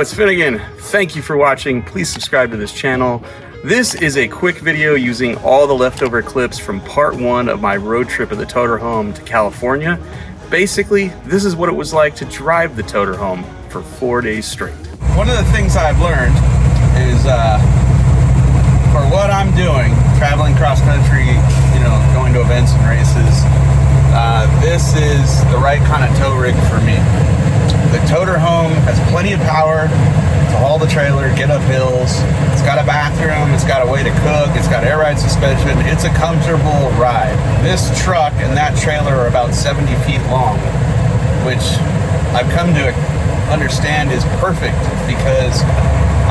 it's Finnegan. Thank you for watching. Please subscribe to this channel. This is a quick video using all the leftover clips from part 1 of my road trip of the Toterhome to California. Basically, this is what it was like to drive the Toterhome for 4 days straight. One of the things I've learned is for what I'm doing, traveling cross country, going to events and races, this is the right kind of tow rig for me. The Toterhome has plenty of power to haul the trailer, get up hills. It's got a bathroom, it's got a way to cook, it's got air ride suspension. It's a comfortable ride. This truck and that trailer are about 70 feet long, which I've come to understand is perfect because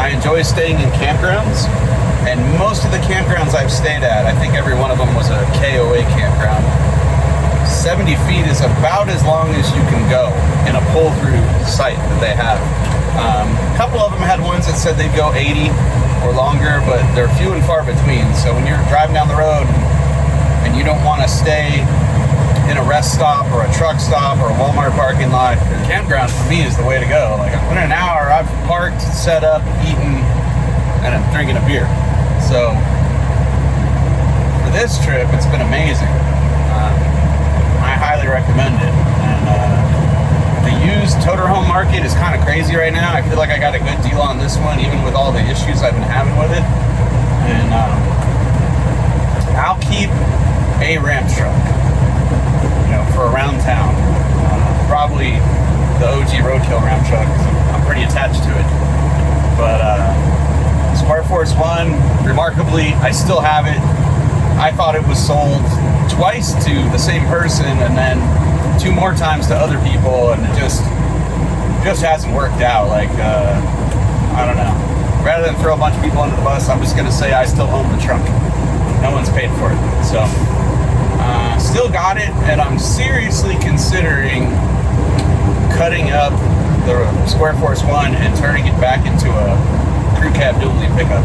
I enjoy staying in campgrounds, and most of the campgrounds I've stayed at, I think every one of them was a KOA campground. 70 feet is about as long as you can go in a pull-through site that they have. A couple of them had ones that said they'd go 80 or longer, but they're few and far between. So when you're driving down the road and you don't want to stay in a rest stop or a truck stop or a Walmart parking lot, the campground for me is the way to go. Like, within an hour, I've parked, set up, eaten, and I'm drinking a beer. So for this trip, it's been amazing. I highly recommend it. And the used Toterhome market is kind of crazy right now. I feel like I got a good deal on this one, even with all the issues I've been having with it. And I'll keep a ramp truck, for around town. Probably the OG Roadkill ramp truck, because I'm pretty attached to it. But Square Force 1, remarkably, I still have it. I thought it was sold twice to the same person and then 2 more times to other people, and it just hasn't worked out. Like, I don't know. Rather than throw a bunch of people under the bus, I'm just gonna say I still own the truck. No one's paid for it. So, still got it, and I'm seriously considering cutting up the Square Force 1 and turning it back into a crew cab dually pickup,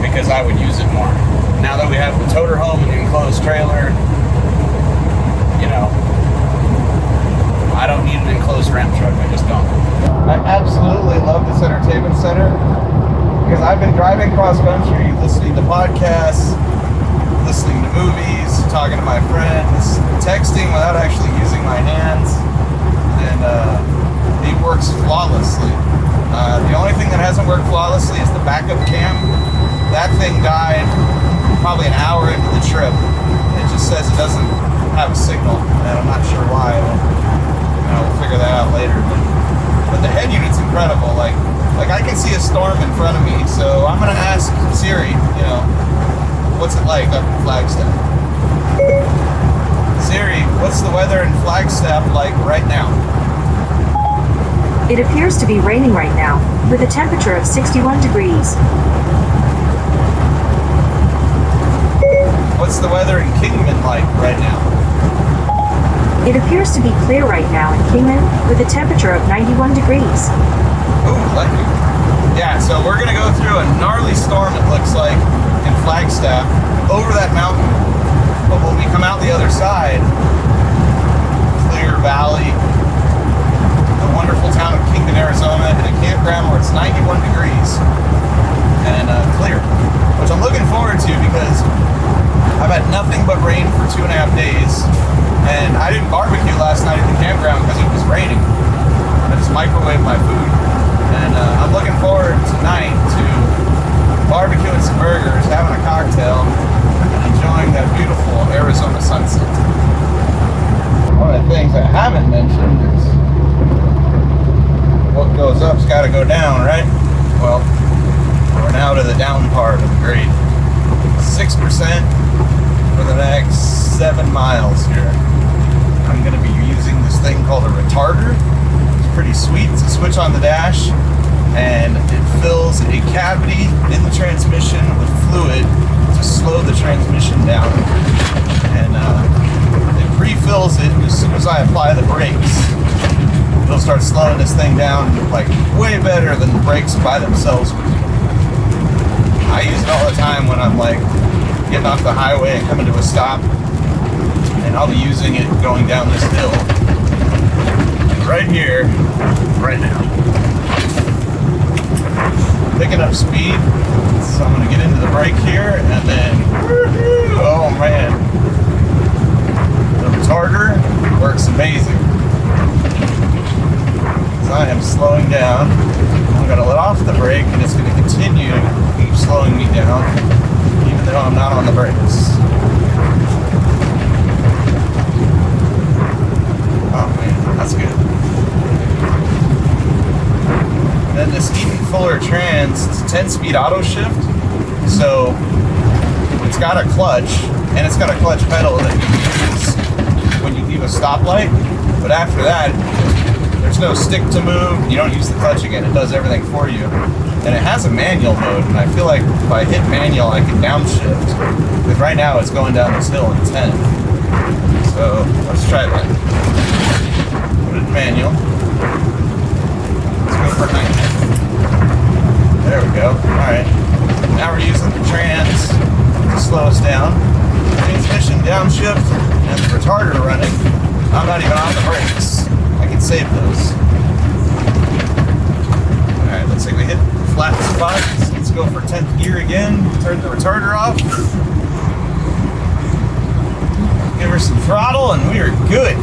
because I would use it more. Now that we have the Toterhome and the enclosed trailer, I don't need an enclosed ramp truck. I just don't. I absolutely love this entertainment center because I've been driving cross country, listening to podcasts, listening to movies, talking to my friends, texting without actually using my hands, and it works flawlessly. The only thing that hasn't worked flawlessly is the backup cam. That thing died probably an hour into the trip. It just says it doesn't have a signal, and I'm not sure why. We'll figure that out later. But the head unit's incredible. Like I can see a storm in front of me, so I'm gonna ask Siri, what's it like up in Flagstaff? Siri, what's the weather in Flagstaff like right now? It appears to be raining right now, with a temperature of 61 degrees. What's the weather in Kingman like right now? It appears to be clear right now in Kingman, with a temperature of 91 degrees. Ooh, lucky. Yeah, so we're gonna go through a gnarly storm, it looks like, in Flagstaff, over that mountain. But when we come out the other side, clear valley, the wonderful town of Kingman, Arizona, in a campground where it's 91 degrees and clear, which I'm looking forward to because I've had nothing but rain for 2.5 days, and I didn't barbecue last night at the campground because it was raining. I just microwaved my food, and I'm looking forward tonight to barbecuing some burgers, having a cocktail, and enjoying that beautiful Arizona sunset. One of the things I haven't mentioned is what goes up's got to go down, right? Well, we're now to the down part of the grade. 6% for the next 7 miles here. I'm going to be using this thing called a retarder. It's pretty sweet. It's a switch on the dash, and it fills a cavity in the transmission with fluid to slow the transmission down. And it pre-fills it as soon as I apply the brakes. It'll start slowing this thing down like way better than the brakes by themselves would do. I use it all the time when I'm like getting off the highway and coming to a stop, and I'll be using it going down this hill. And right here, right now. picking up speed. So I'm gonna get into the brake here and then, oh man. The retarder works amazing. So I am slowing down. I'm gonna let off the brake and it's gonna continue to keep slowing me down, even though I'm not on the brakes. Oh man, that's good. And then this even fuller trans, it's a 10-speed auto shift. So it's got a clutch, and it's got a clutch pedal that you use when you leave a stoplight. But after that, there's no stick to move. You don't use the clutch again. It does everything for you. And it has a manual mode, and I feel like if I hit manual, I can downshift. Because right now it's going down this hill in 10. So let's try that. Put it in manual. Let's go for 90. There we go. All right. Now we're using the trans to slow us down. Transmission downshift and the retarder running. I'm not even on the brakes. I can save those. Alright, looks like we hit the flat spot. Let's go for 10th gear again. Turn the retarder off. Give her some throttle and we are good.